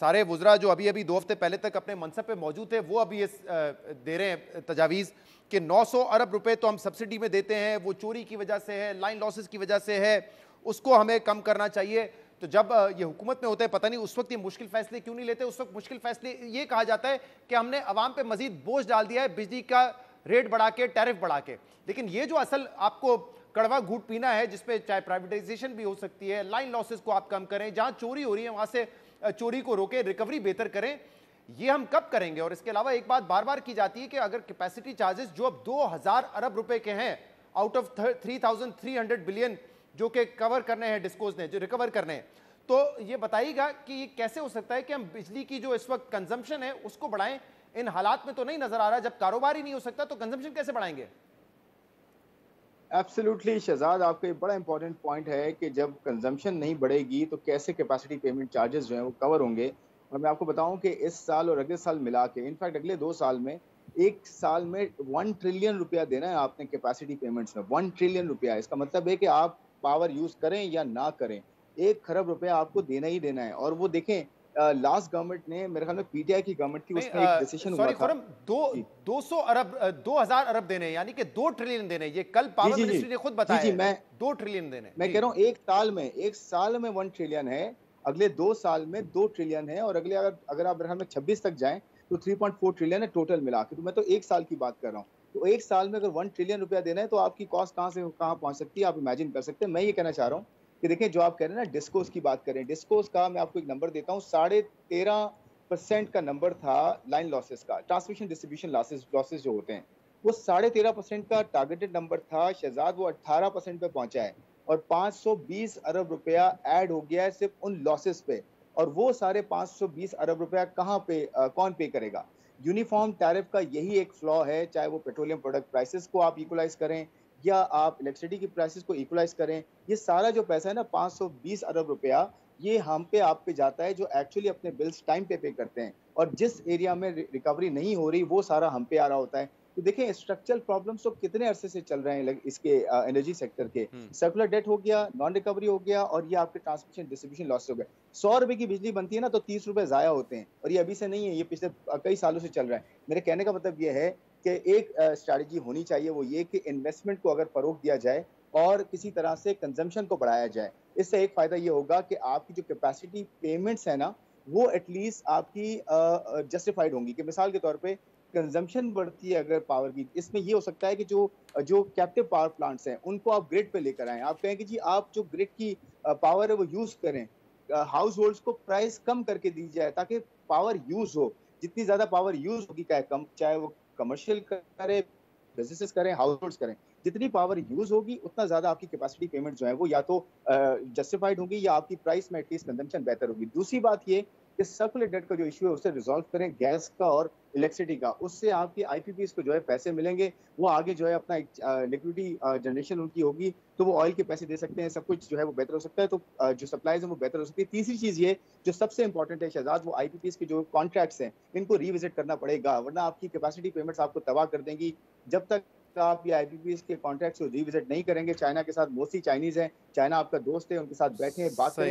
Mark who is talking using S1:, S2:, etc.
S1: सारे वुज़रा जो अभी-अभी 2 हफ्ते पहले तक अपने मनसब पे मौजूद थे, वो अभी दे रहे हैं तजावीज़ कि 900 अरब रुपए तो हम सब्सिडी में देते हैं, वो चोरी की वजह से है, लाइन लॉसेस की वजह से है, उसको हमें कम करना चाहिए। तो जब ये हुकूमत में होते हैं, पता नहीं उस वक्त ये मुश्किल फैसले क्यों नहीं लेते। उस वक्त मुश्किल फैसले ये कहा जाता है कि हमने अवाम पे मजीद बोझ डाल दिया है, बिजली का रेट बढ़ा के, टैरिफ बढ़ा के। लेकिन ये जो असल आपको कड़वा घूट पीना है, जिसपे चाहे प्राइवेटाइजेशन भी हो सकती है, लाइन लॉसेस को आप कम करें, जहां चोरी हो रही है वहां से चोरी को रोके, रिकवरी बेहतर करें, ये हम कब करेंगे? और इसके अलावा एक बात बार बार की जाती है कि अगर कैपेसिटी चार्जेस जो अब 2000 अरब रुपए के हैं आउट ऑफ 3300 बिलियन जो कि कवर करने हैं, डिस्कोज ने जो रिकवर करने हैं, तो ये बताइएगा कि ये कैसे हो सकता है कि हम बिजली की जो इस वक्त कंजम्पशन है उसको बढ़ाएं? इन हालात में तो नहीं नजर आ रहा, जब कारोबार ही नहीं हो सकता तो कंजम्पशन कैसे बढ़ाएंगे?
S2: एब्सोल्युटली शहजाद, आपका एक बड़ा इंपॉर्टेंट पॉइंट है कि जब कंजम्पशन नहीं बढ़ेगी तो कैसे कैपेसिटी पेमेंट चार्जेस जो हैं वो कवर होंगे। और मैं आपको बताऊं कि इस साल और अगले साल मिला के, इनफैक्ट अगले 2 साल में, एक साल में 1 ट्रिलियन रुपया देना है आपने कैपेसिटी पेमेंट्स में। 1 ट्रिलियन रुपया, इसका मतलब है कि आप पावर यूज करें या ना करें, 1 खरब रुपया आपको देना ही देना है। और वो देखें, लास्ट गवर्नमेंट ने, मेरे ख्याल में पीटीआई की गवर्नमेंट थी, उसमें एक
S1: नहीं,
S2: डिसीजन हुआ
S1: सॉरी
S2: था।
S1: खुरम, दो
S2: जी
S1: 200 अरब 2000 अरब देने हैं, यानी कि 2 ट्रिलियन देने हैं। ये कल
S2: जी
S1: पावर
S2: जी जी
S1: मिनिस्ट्री ने खुद
S2: जी
S1: बताया
S2: जी
S1: है,
S2: मैं
S1: 2 ट्रिलियन देने हैं
S2: मैं
S1: जी।
S2: कह रहा हूँ एक साल में 1 ट्रिलियन है, अगले 2 साल में 2 ट्रिलियन है, और अगले, अगर अगर आप मेरे में 26 तक जाएं तो 3.4 ट्रिलियन है टोटल मिला के। तो मैं तो एक साल की बात कर रहा हूँ। तो एक साल में अगर 1 ट्रिलियन रुपया देना है तो आपकी कॉस्ट कहाँ से कहाँ पहुंच सकती है, आप इमेजिन कर सकते हैं। मैं ये कहना चाह रहा हूँ कि देखिए, जो आप कह रहे हैं ना, डिस्कोस की बात करें, डिस्कोस का मैं आपको एक नंबर देता हूँ। 13.5% का नंबर था लाइन लॉसेस का, ट्रांसमिशन डिस्ट्रीब्यूशन लॉसेस लॉसेस जो होते हैं, वो 13.5% का टारगेटेड नंबर था शहजाद, वो 18% पे पहुंचा है। और 520 अरब रुपया ऐड हो गया है सिर्फ उन लॉसेस पे। और वो सारे 520 अरब रुपया कहाँ पे, कौन पे करेगा? यूनिफॉर्म टैरिफ का यही एक फ्लॉ है, चाहे वो पेट्रोलियम प्रोडक्ट प्राइसेस को आप इक्वलाइज करें या आप इलेक्ट्रिसिटी की प्राइसेस को इक्वलाइज करें, ये सारा जो पैसा है ना, 520 अरब रुपया, ये हम पे आप पे जाता है जो एक्चुअली अपने बिल्स टाइम पे करते हैं। और जिस एरिया में रिकवरी नहीं हो रही, वो सारा हम पे आ रहा होता है। तो देखें, स्ट्रक्चरल प्रॉब्लम्स तो कितने अरसे से चल रहे हैं इसके एनर्जी सेक्टर के। सर्कुलर डेट हो गया, नॉन रिकवरी हो गया, और ये आपके ट्रांसमिशन डिस्ट्रीब्यूशन लॉस हो गया। 100 रुपए की बिजली बनती है ना, तो 30 रुपए जाया होते हैं। और ये अभी से नहीं है, ये पिछले कई सालों से चल रहा है। मेरे कहने का मतलब ये है कि एक स्ट्रैटेजी होनी चाहिए, वो ये कि इन्वेस्टमेंट को अगर फरोग दिया जाए और किसी तरह से कंजम्पशन को बढ़ाया जाए। इससे एक फायदा ये होगा कि आपकी जो कैपेसिटी पेमेंट्स है ना, वो एटलीस्ट आपकी जस्टिफाइड होंगी। कि मिसाल के तौर पे, कंजम्पशन बढ़ती है अगर पावर की, इसमें ये हो सकता है कि जो जो कैप्टिव पावर प्लांट्स हैं उनको आप ग्रिड पे लेकर आएं। आप कहें कि जी, आप जो ग्रिड की पावर है वो यूज करें, हाउस होल्ड्स को प्राइस कम करके दी जाए ताकि पावर यूज हो। जितनी ज्यादा पावर यूज होगी, चाहे वो कमर्शियल करे, बिजनेसेस करें, हाउस होल्ड्स करें, जितनी पावर यूज होगी उतना ज्यादा आपकी कैपेसिटी पेमेंट जो है वो या तो जस्टिफाइड होगी या आपकी प्राइस में एटलीस्ट कंजम्पशन बेहतर होगी। दूसरी बात ये कि सर्कुलर डेट का जो इशू है उसे रिजॉल्व करें, गैस का और इलेक्ट्रिसिटी का। उससे आपकी आईपीपीएस को जो है पैसे मिलेंगे, वो आगे जो है अपना लिक्विडिटी जनरेशन उनकी होगी, तो वो ऑयल के पैसे दे सकते हैं, सब कुछ जो है वो बेहतर हो सकता है। तो जो सप्लाईज है वो बेहतर हो सकती है। तीसरी चीज ये जो सबसे इंपॉर्टेंट है शहजाद, वो आईपीपीएस के जो कॉन्ट्रैक्ट्स हैं, इनको रिविजिट करना पड़ेगा, वरना आपकी कैपेसिटी पेमेंट्स आपको तबाह कर देंगी। जब तक आप ये आईपीपीएस के कॉन्ट्रैक्ट्स को रिविजिट नहीं करेंगे, चाइना के साथ, मोस्टली चाइनीज हैं, चाइना आपका दोस्त है, उनके साथ बैठे बात करें।
S1: सही